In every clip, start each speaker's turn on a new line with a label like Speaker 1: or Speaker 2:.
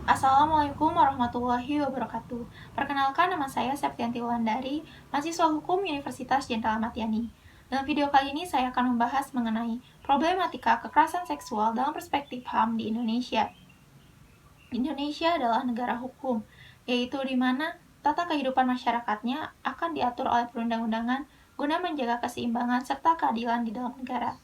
Speaker 1: Assalamualaikum warahmatullahi wabarakatuh. Perkenalkan, nama saya Septianti Wulandari, mahasiswa hukum Universitas Jenderal Ahmad Yani. Dalam video kali ini saya akan membahas mengenai problematika kekerasan seksual dalam perspektif HAM di Indonesia. Indonesia adalah negara hukum, yaitu di mana tata kehidupan masyarakatnya akan diatur oleh perundang-undangan guna menjaga keseimbangan serta keadilan di dalam negara.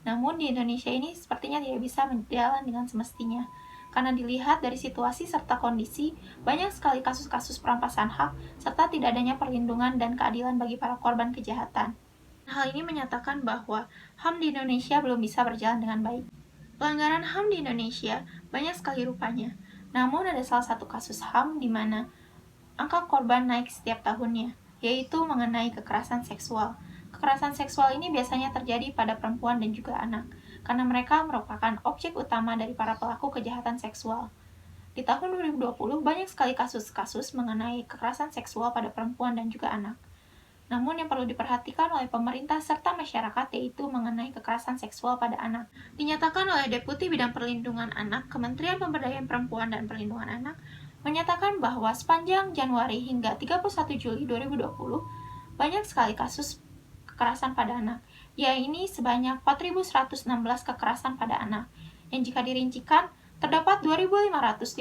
Speaker 1: Namun di Indonesia ini sepertinya tidak bisa berjalan dengan semestinya, karena dilihat dari situasi serta kondisi, banyak sekali kasus-kasus perampasan hak, serta tidak adanya perlindungan dan keadilan bagi para korban kejahatan. Hal ini menyatakan bahwa HAM di Indonesia belum bisa berjalan dengan baik. Pelanggaran HAM di Indonesia banyak sekali rupanya, namun ada salah satu kasus HAM di mana angka korban naik setiap tahunnya, yaitu mengenai kekerasan seksual. Kekerasan seksual ini biasanya terjadi pada perempuan dan juga anak, karena mereka merupakan objek utama dari para pelaku kejahatan seksual. Di tahun 2020, banyak sekali kasus-kasus mengenai kekerasan seksual pada perempuan dan juga anak. Namun yang perlu diperhatikan oleh pemerintah serta masyarakat yaitu mengenai kekerasan seksual pada anak. Dinyatakan oleh Deputi Bidang Perlindungan Anak, Kementerian Pemberdayaan Perempuan dan Perlindungan Anak, menyatakan bahwa sepanjang Januari hingga 31 Juli 2020, banyak sekali kasus kekerasan pada anak, yaitu sebanyak 4.116 kekerasan pada anak, yang jika dirincikan, terdapat 2.556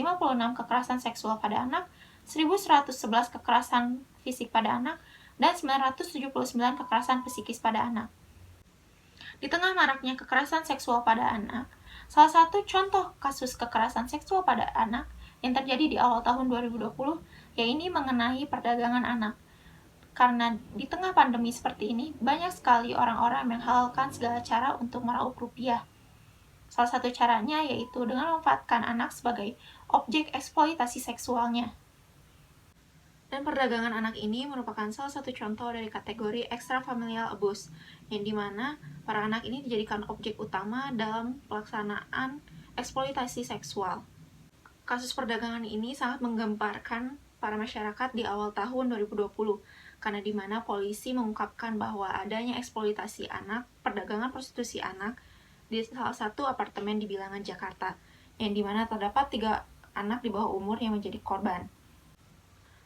Speaker 1: kekerasan seksual pada anak, 1.111 kekerasan fisik pada anak, dan 979 kekerasan psikis pada anak. Di tengah maraknya kekerasan seksual pada anak, salah satu contoh kasus kekerasan seksual pada anak yang terjadi di awal tahun 2020 yaitu mengenai perdagangan anak. Karena di tengah pandemi seperti ini, banyak sekali orang-orang menghalalkan segala cara untuk meraup rupiah. Salah satu caranya yaitu dengan memanfaatkan anak sebagai objek eksploitasi seksualnya. Dan perdagangan anak ini merupakan salah satu contoh dari kategori extrafamilial abuse, yang dimana para anak ini dijadikan objek utama dalam pelaksanaan eksploitasi seksual. Kasus perdagangan ini sangat menggemparkan para masyarakat di awal tahun 2020, karena dimana polisi mengungkapkan bahwa adanya eksploitasi anak, perdagangan prostitusi anak, di salah satu apartemen di Bilangan, Jakarta, yang dimana terdapat 3 anak di bawah umur yang menjadi korban.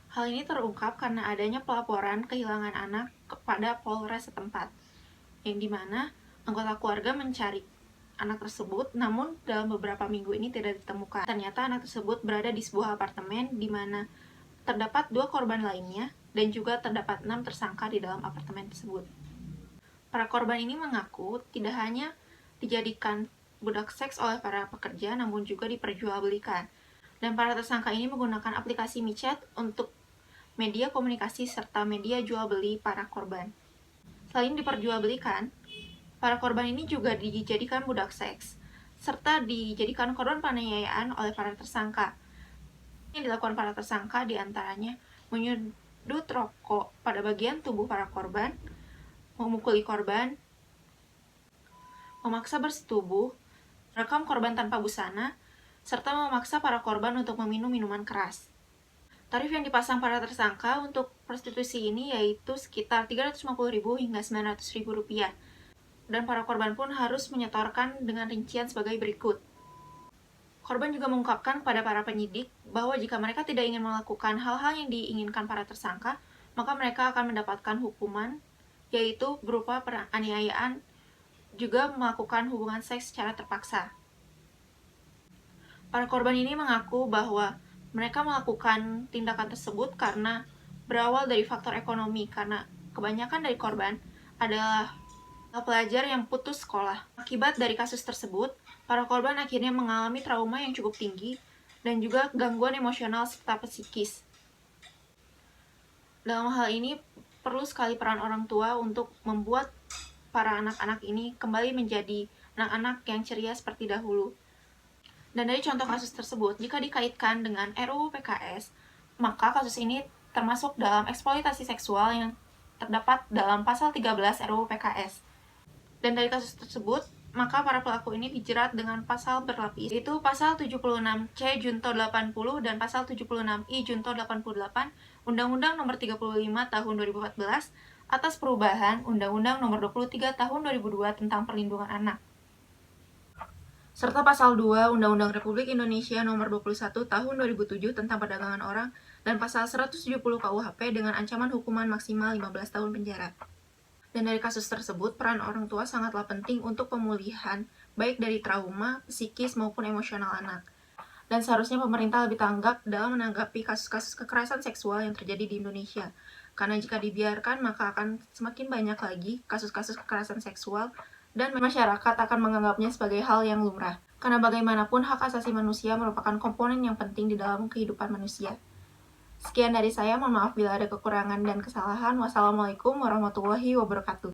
Speaker 1: Hal ini terungkap karena adanya pelaporan kehilangan anak kepada Polres setempat, yang dimana anggota keluarga mencari anak tersebut, namun dalam beberapa minggu ini tidak ditemukan. Ternyata anak tersebut berada di sebuah apartemen di mana terdapat 2 korban lainnya dan juga terdapat 6 tersangka di dalam apartemen tersebut. Para korban ini mengaku tidak hanya dijadikan budak seks oleh para pekerja, namun juga diperjualbelikan. Dan para tersangka ini menggunakan aplikasi micet untuk media komunikasi serta media jual beli para korban. Selain diperjualbelikan, para korban ini juga dijadikan budak seks, serta dijadikan korban penganiayaan oleh para tersangka. Yang dilakukan para tersangka diantaranya menyudut rokok pada bagian tubuh para korban, memukuli korban, memaksa bersetubuh, merekam korban tanpa busana, serta memaksa para korban untuk meminum minuman keras. Tarif yang dipasang para tersangka untuk prostitusi ini yaitu sekitar Rp350.000 hingga Rp900.000. Dan para korban pun harus menyetorkan dengan rincian sebagai berikut. Korban juga mengungkapkan kepada para penyidik bahwa jika mereka tidak ingin melakukan hal-hal yang diinginkan para tersangka, maka mereka akan mendapatkan hukuman, yaitu berupa penganiayaan, juga melakukan hubungan seks secara terpaksa. Para korban ini mengaku bahwa mereka melakukan tindakan tersebut karena berawal dari faktor ekonomi, karena kebanyakan dari korban adalah pelajar yang putus sekolah. Akibat dari kasus tersebut, para korban akhirnya mengalami trauma yang cukup tinggi dan juga gangguan emosional serta psikis. Dalam hal ini, perlu sekali peran orang tua untuk membuat para anak-anak ini kembali menjadi anak-anak yang ceria seperti dahulu. Dan dari contoh kasus tersebut, jika dikaitkan dengan RUU PKS, maka kasus ini termasuk dalam eksploitasi seksual yang terdapat dalam pasal 13 RUU PKS. Dan dari kasus tersebut, maka para pelaku ini dijerat dengan pasal berlapis, yaitu pasal 76C Junto 80 dan pasal 76I Junto 88 Undang-Undang Nomor 35 Tahun 2014 atas perubahan Undang-Undang Nomor 23 Tahun 2002 tentang Perlindungan Anak. serta Pasal 2 Undang-Undang Republik Indonesia Nomor 21 Tahun 2007 tentang Perdagangan Orang dan Pasal 170 KUHP dengan ancaman hukuman maksimal 15 tahun penjara. Dan dari kasus tersebut, peran orang tua sangatlah penting untuk pemulihan baik dari trauma, psikis maupun emosional anak. Dan seharusnya pemerintah lebih tanggap dalam menanggapi kasus-kasus kekerasan seksual yang terjadi di Indonesia. Karena jika dibiarkan, maka akan semakin banyak lagi kasus-kasus kekerasan seksual dan masyarakat akan menganggapnya sebagai hal yang lumrah. Karena bagaimanapun hak asasi manusia merupakan komponen yang penting di dalam kehidupan manusia. Sekian dari saya, mohon maaf bila ada kekurangan dan kesalahan. Wassalamualaikum warahmatullahi wabarakatuh.